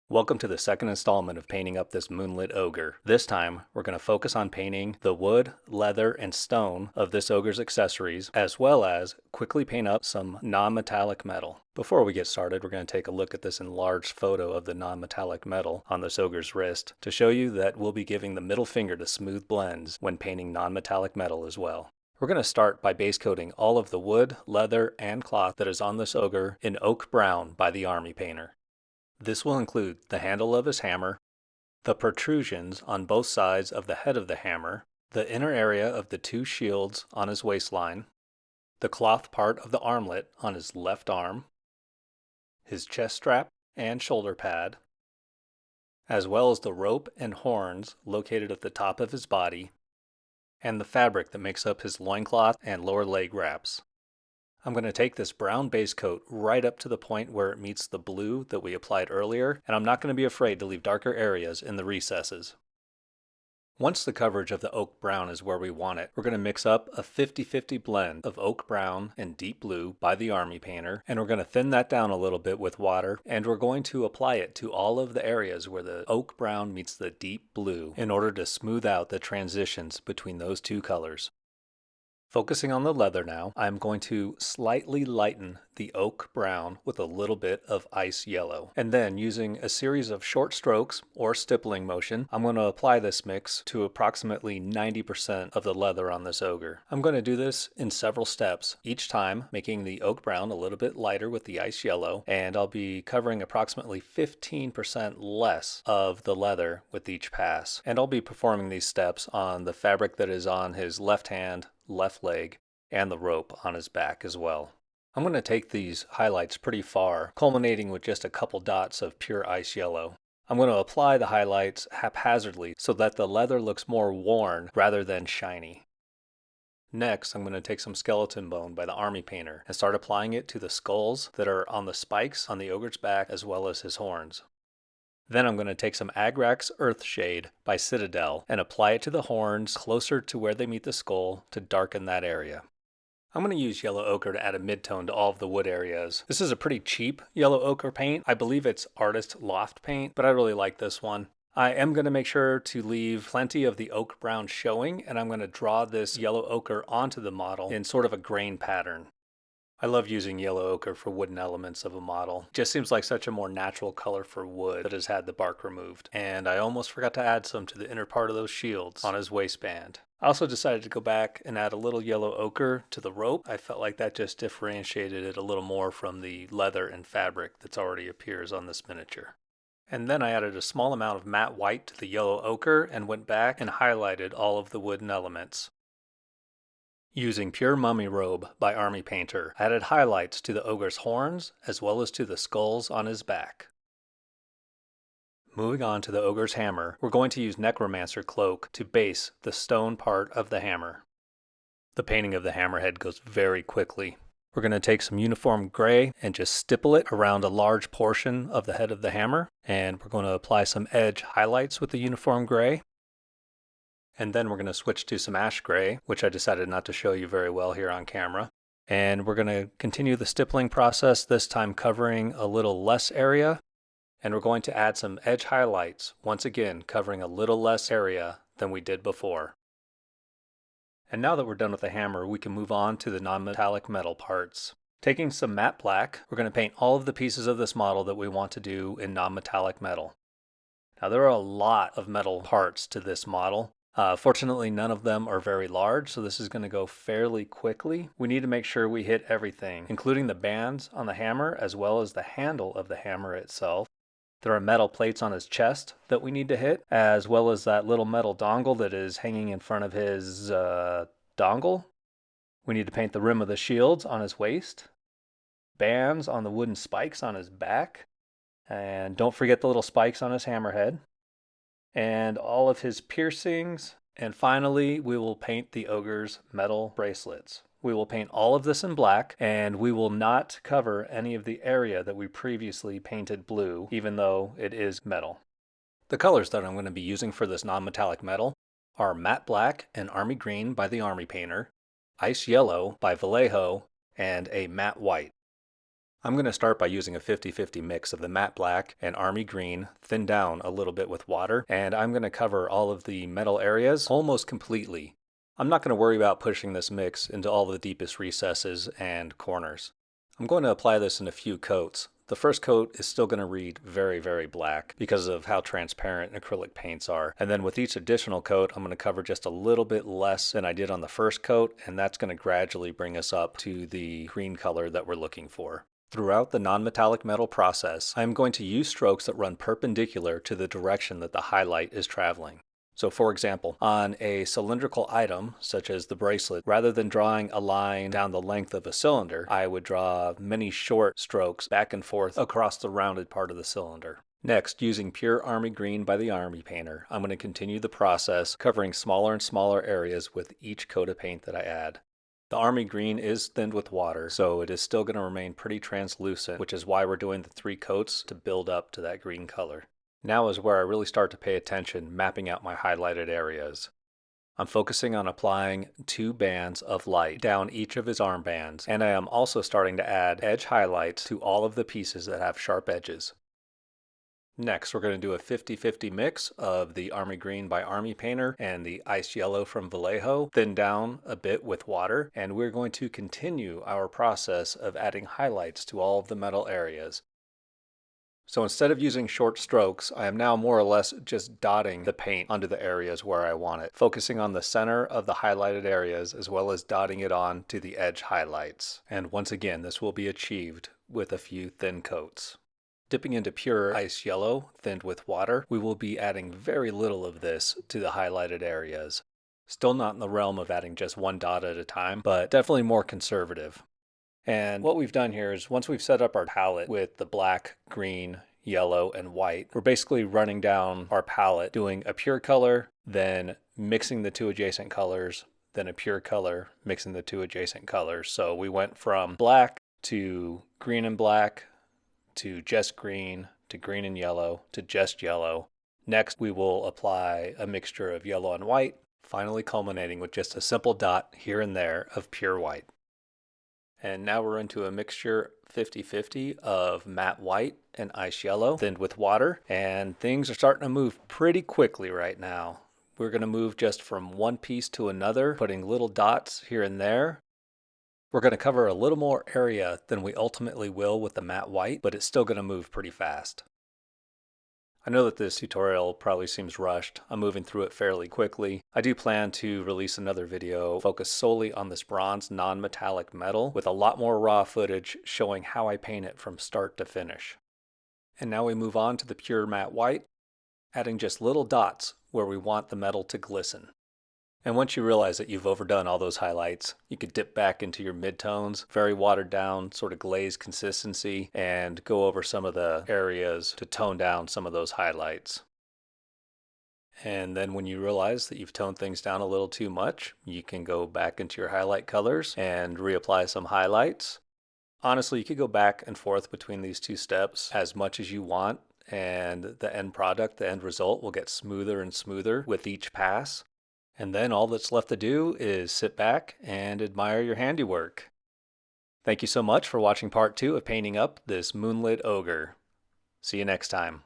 Welcome to the second installment of painting up this Moon Lit Ogre. This time, we're going to focus on painting the wood, leather, and stone of this ogre's accessories, as well as quickly paint up some non-metallic metal. Before we get started, we're going to take a look at this enlarged photo of the non-metallic metal on this ogre's wrist to show you that we'll be giving the middle finger to smooth blends when painting non-metallic metal as well. We're going to start by base coating all of the wood, leather, and cloth that is on this ogre in oak brown by the Army Painter. This will include the handle of his hammer, the protrusions on both sides of the head of the hammer, the inner area of the two shields on his waistline, the cloth part of the armlet on his left arm, his chest strap and shoulder pad, as well as the rope and horns located at the top of his body, and the fabric that makes up his loincloth and lower leg wraps. I'm going to take this brown base coat right up to the point where it meets the blue that we applied earlier, and I'm not going to be afraid to leave darker areas in the recesses. Once the coverage of the oak brown is where we want it, we're going to mix up a 50-50 blend of oak brown and deep blue by the Army Painter, and we're going to thin that down a little bit with water, and we're going to apply it to all of the areas where the oak brown meets the deep blue in order to smooth out the transitions between those two colors. Focusing on the leather now, I'm going to slightly lighten the oak brown with a little bit of ice yellow. And then using a series of short strokes or stippling motion, I'm going to apply this mix to approximately 90% of the leather on this ogre. I'm going to do this in several steps, each time making the oak brown a little bit lighter with the ice yellow, and I'll be covering approximately 15% less of the leather with each pass. And I'll be performing these steps on the fabric that is on his left hand, left leg, and the rope on his back as well. I'm going to take these highlights pretty far, culminating with just a couple dots of pure ice yellow. I'm going to apply the highlights haphazardly so that the leather looks more worn rather than shiny. Next, I'm going to take some skeleton bone by the Army Painter and start applying it to the skulls that are on the spikes on the ogre's back as well as his horns. Then I'm going to take some Agrax Earthshade by Citadel and apply it to the horns closer to where they meet the skull to darken that area. I'm going to use yellow ochre to add a midtone to all of the wood areas. This is a pretty cheap yellow ochre paint. I believe it's Artist Loft paint, but I really like this one. I am going to make sure to leave plenty of the oak brown showing, and I'm going to draw this yellow ochre onto the model in sort of a grain pattern. I love using yellow ochre for wooden elements of a model. It just seems like such a more natural color for wood that has had the bark removed. And I almost forgot to add some to the inner part of those shields on his waistband. I also decided to go back and add a little yellow ochre to the rope. I felt like that just differentiated it a little more from the leather and fabric that already appears on this miniature. And then I added a small amount of matte white to the yellow ochre and went back and highlighted all of the wooden elements. Using Pure Mummy Robe by Army Painter, I added highlights to the ogre's horns as well as to the skulls on his back. Moving on to the ogre's hammer, we're going to use Necromancer Cloak to base the stone part of the hammer. The painting of the hammerhead goes very quickly. We're going to take some uniform gray and just stipple it around a large portion of the head of the hammer, and we're going to apply some edge highlights with the uniform gray. And then we're going to switch to some ash gray, which I decided not to show you very well here on camera. And we're going to continue the stippling process, this time covering a little less area. And we're going to add some edge highlights, once again covering a little less area than we did before. And now that we're done with the hammer, we can move on to the non-metallic metal parts. Taking some matte black, we're going to paint all of the pieces of this model that we want to do in non-metallic metal. Now there are a lot of metal parts to this model. Fortunately, none of them are very large, so this is going to go fairly quickly. We need to make sure we hit everything, including the bands on the hammer as well as the handle of the hammer itself. There are metal plates on his chest that we need to hit, as well as that little metal dongle that is hanging in front of his dongle. We need to paint the rim of the shields on his waist, bands on the wooden spikes on his back, and don't forget the little spikes on his hammerhead, and all of his piercings, and finally we will paint the ogre's metal bracelets. We will paint all of this in black, and we will not cover any of the area that we previously painted blue, even though it is metal. The colors that I'm going to be using for this non-metallic metal are matte black and army green by the Army Painter, ice yellow by Vallejo, and a matte white. I'm going to start by using a 50-50 mix of the matte black and army green, thinned down a little bit with water, and I'm going to cover all of the metal areas almost completely. I'm not going to worry about pushing this mix into all the deepest recesses and corners. I'm going to apply this in a few coats. The first coat is still going to read very, very black because of how transparent acrylic paints are. And then with each additional coat, I'm going to cover just a little bit less than I did on the first coat, and that's going to gradually bring us up to the green color that we're looking for. Throughout the non-metallic metal process, I am going to use strokes that run perpendicular to the direction that the highlight is traveling. So for example, on a cylindrical item, such as the bracelet, rather than drawing a line down the length of a cylinder, I would draw many short strokes back and forth across the rounded part of the cylinder. Next, using pure army green by the army painter, I'm going to continue the process, covering smaller and smaller areas with each coat of paint that I add. The army green is thinned with water, so it is still going to remain pretty translucent, which is why we're doing the 3 coats to build up to that green color. Now is where I really start to pay attention, mapping out my highlighted areas. I'm focusing on applying 2 bands of light down each of his armbands, and I am also starting to add edge highlights to all of the pieces that have sharp edges. Next, we're going to do a 50-50 mix of the army green by Army Painter and the ice yellow from Vallejo, thinned down a bit with water, and we're going to continue our process of adding highlights to all of the metal areas. So instead of using short strokes, I am now more or less just dotting the paint onto the areas where I want it, focusing on the center of the highlighted areas as well as dotting it on to the edge highlights. And once again, this will be achieved with a few thin coats. Dipping into pure ice yellow, thinned with water, we will be adding very little of this to the highlighted areas. Still not in the realm of adding just 1 dot at a time, but definitely more conservative. And what we've done here is once we've set up our palette with the black, green, yellow, and white, we're basically running down our palette, doing a pure color, then mixing the 2 adjacent colors, then a pure color, mixing the 2 adjacent colors. So we went from black to green and black, to just green, to green and yellow, to just yellow. Next, we will apply a mixture of yellow and white, finally culminating with just a simple dot here and there of pure white. And now we're into a mixture 50-50 of matte white and ice yellow, thinned with water, and things are starting to move pretty quickly right now. We're going to move just from one piece to another, putting little dots here and there. We're going to cover a little more area than we ultimately will with the matte white, but it's still going to move pretty fast. I know that this tutorial probably seems rushed. I'm moving through it fairly quickly. I do plan to release another video focused solely on this bronze non-metallic metal with a lot more raw footage showing how I paint it from start to finish. And now we move on to the pure matte white, adding just little dots where we want the metal to glisten. And once you realize that you've overdone all those highlights, you could dip back into your midtones, very watered down, sort of glazed consistency, and go over some of the areas to tone down some of those highlights. And then when you realize that you've toned things down a little too much, you can go back into your highlight colors and reapply some highlights. Honestly, you could go back and forth between these 2 steps as much as you want, and the end product, the end result, will get smoother and smoother with each pass. And then all that's left to do is sit back and admire your handiwork. Thank you so much for watching part 2 of painting up this Moon Lit Ogre. See you next time.